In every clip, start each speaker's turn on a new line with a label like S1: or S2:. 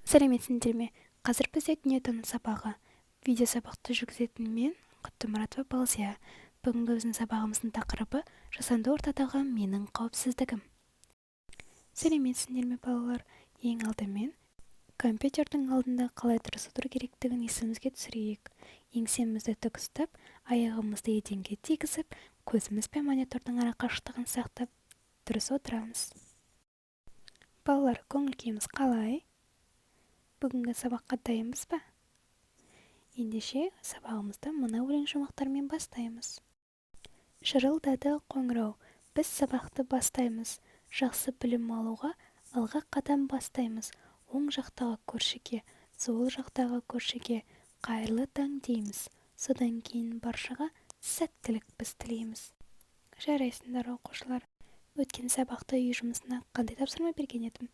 S1: Сәлеметсіңдер ме? Қазір бізде дүниетану сабағы. Видео сабақты жүргізетін мен Құттымұратова Балзия. Бүгінгі біздің сабағымыздың тақырыбы жасанды ортадағы менің қауіпсіздігім. Сәлеметсіңдер ме, балалар? Ең алдымен компьютердің алдында қалай дұрыс отыру керектігін есімізге түсірейік. Еңсемізді тік ұстап, аяғымызды еденге тигізіп, көзіміз бен монитордың арақашықтығын сақтап, дұрыс отырамыз. Балалар, көңіл-күйіміз қалай? Бүгінгі сабаққа дайынбыз ба? Ендеше сабағымызды мына өлең шумақтармен бастаймыз. Шырылдады қоңырау, біз сабақты бастаймыз. Жақсы білім алуға алға қадам бастаймыз. Оң жақтағы көршіге, сол жақтағы көршіге қайырлы таң дейміз. Содан кейін баршаға сәттілік біз тілейміз. Жарайсыңдар, оқушылар. Өткен сабақта үй жұмысына қандай тапсырма берген едім?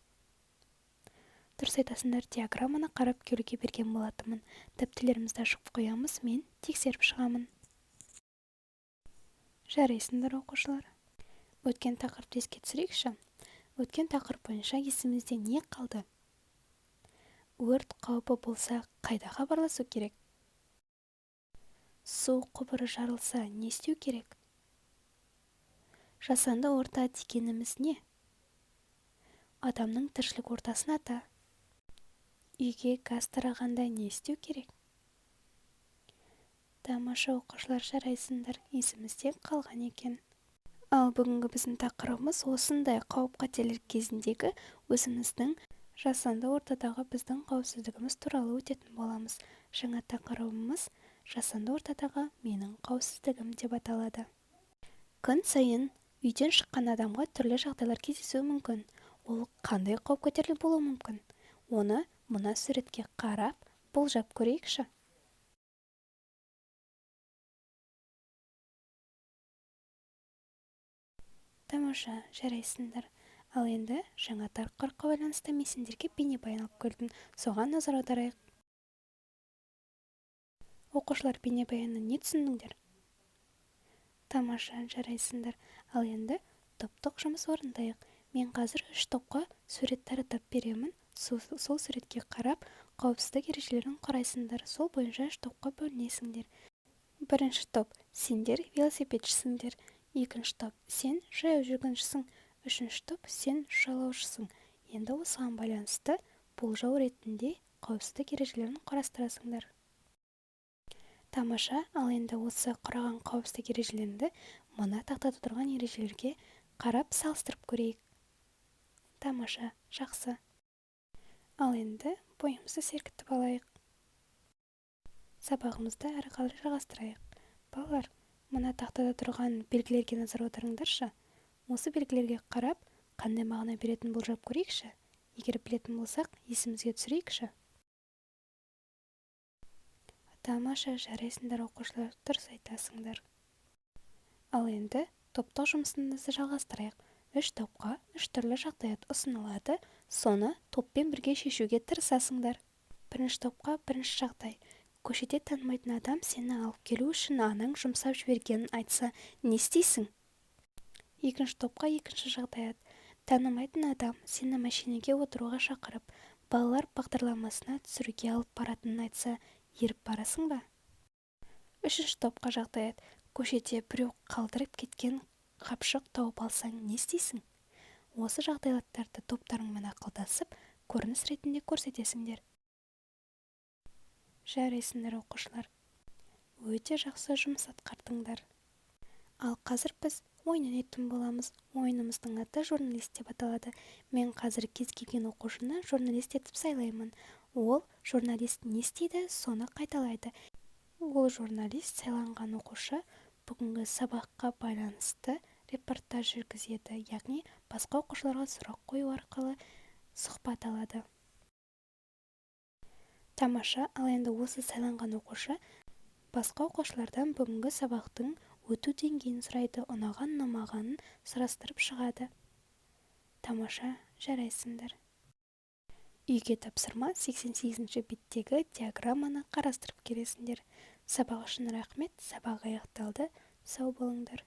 S1: Дұрыс айтасыңдар, диаграмманы қарап көруге берген болатынмын. Дәптерлерімізді ашып қоямыз, мен тексеріп шығамын. Жарайсыңдар, оқушылар. Өткен тақырыпты еске түсірейікші. Өткен тақырып бойынша есімізде не қалды? Өрт қаупі болса, қайда хабарласу керек? Су құбыры жарылса, не істеу керек? Жасанды орта дегеніміз не? Адамның тіршілік ортасын ата. Үйге газ тарағанда не істеу керек? Тамаша, оқушылар, жарайсыңдар, есімізде қалған екен. Ал бүгінгі біздің тақырыбымыз осындай қауіп-қатерлер кезіндегі өзіміздің жасанды ортадағы біздің қауіпсіздігіміз туралы өтетін боламыз. Жаңа тақырыбымыз жасанды ортадағы менің қауіпсіздігім деп аталады. Күн сайын үйден шыққан адамға түрлі жағдайлар кездесуі мүмкін. Ол қандай қауіп-қатерлер болуы мүмкін? Оны мына суретке қарап, болжап көрейікші. Тамаша, жарайсыңдар. Ал енді жаңа тақырыпқа байланысты мен сендерге бейнебаян алып келдім. Соған назар аударайық. Оқушылар, бейнебаяннан не түсіндіңдер? Тамаша, жарайсыңдар. Ал енді топтық жұмыс орындайық. Мен қазір 3 топқа сурет таратып беремін. Сол суретке қарап, қауіпсіздік ережелерін құрайсыңдар. Сол бойынша 3 топқа бөлінесіңдер. Бірінші топ, сендер велосипедшісіңдер. Екінші топ, сен жаяу жүргіншісің. Үшінші топ, сен жолаушысың. Енді осыған байланысты болжау ретінде қауіпсіздік ережелерін құрастырасыңдар. Тамаша, ал енді осы құраған қауіпсіздік ережелерінде мына тақтада тұрған ережелерге қарап салыстырып көрейік. Тамаша, жақсы. Ал енді бойымызды сергітіп алайық. Сабағымызды әрі қарай жалғастырайық. Балалар, мына тақтада тұрған белгілерге назар аударыңдаршы. Осы белгілерге қарап, қандай мағына беретін болжап көрейікші. Егер білетін болсақ, есімізге түсірейікші. Тамаша, жарайсыңдар, оқушылар, дұрыс айтасыңдар. Ал енді топтық жұмысымызды жалғастырайық. 3 топқа 3 түрлі жағдаят ұсынылады, соны топпен бірге шешуге тырысасыңдар. Бірінші топқа бірінші жағдай. Көшеде танымайтын адам сені алып келу үшін анаң жұмсап жібергенін айтса, не істейсің? Екінші топқа екінші жағдаят. Танымайтын адам сені машинеге отыруға шақырып, балалар бағдарламасына түсіруге алып баратынын айтса, еріп барасың ба? Үшінші топқа жағдаят. Көшеде біреу қалдырып кеткен қапшық тауып алсаң, не істейсің? Осы жағдайлаттарды топтарыңмен ақылдасып, көрініс ретінде көрсетесіңдер. Жарайсыңдар, оқушылар. Өте жақсы жұмыс атқардыңдар. Ал қазір біз ойын ойнайтын боламыз. Ойынымыздың аты журналист деп аталады. Мен қазір кез келген оқушыны журналист етіп сайлаймын. Ол журналист не істейді, соны қайталайды. Ол журналист сайланған оқушы бүгінгі сабаққа байланысты репортаж жүргізеді, яғни басқа оқушыларға сұрақ қою арқылы сұхбат алады. Тамаша, ал енді осы сайланған оқушы басқа оқушылардан бүгінгі сабақтың өту деңгейін сұрайды, ұнаған-ұнамағанын сұрастырып шығады. Тамаша, жарайсыңдар. Үйге тапсырма 88-ші беттегі диаграмманы қарастырып келесіңдер. Сабақ үшін рахмет, сабақ аяқталды. Сау болыңдар.